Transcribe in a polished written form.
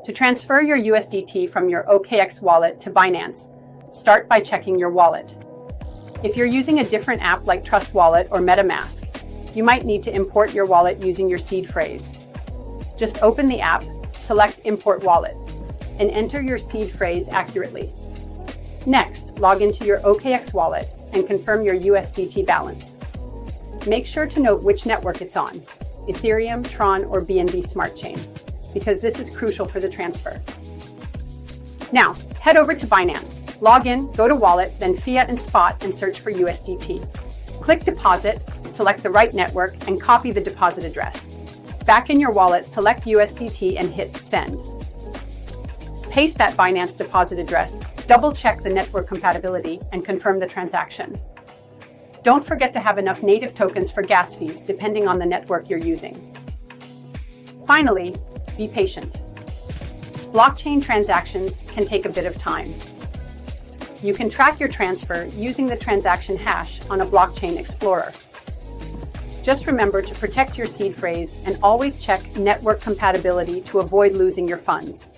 To transfer your USDT from your OKX wallet to Binance, start by checking your wallet. If you're using a different app like Trust Wallet or MetaMask, you might need to import your wallet using your seed phrase. Just open the app, select Import Wallet, and enter your seed phrase accurately. Next, log into your OKX wallet and confirm your USDT balance. Make sure to note which network it's on, Ethereum, Tron, or BNB Smart Chain, because this is crucial for the transfer. Now, head over to Binance. Log in, go to Wallet, then Fiat and Spot, and search for USDT. Click Deposit, select the right network, and copy the deposit address. Back in your wallet, select USDT and hit Send. Paste that Binance deposit address, double-check the network compatibility, and confirm the transaction. Don't forget to have enough native tokens for gas fees, depending on the network you're using. Finally, be patient. Blockchain transactions can take a bit of time. You can track your transfer using the transaction hash on a blockchain explorer. Just remember to protect your seed phrase and always check network compatibility to avoid losing your funds.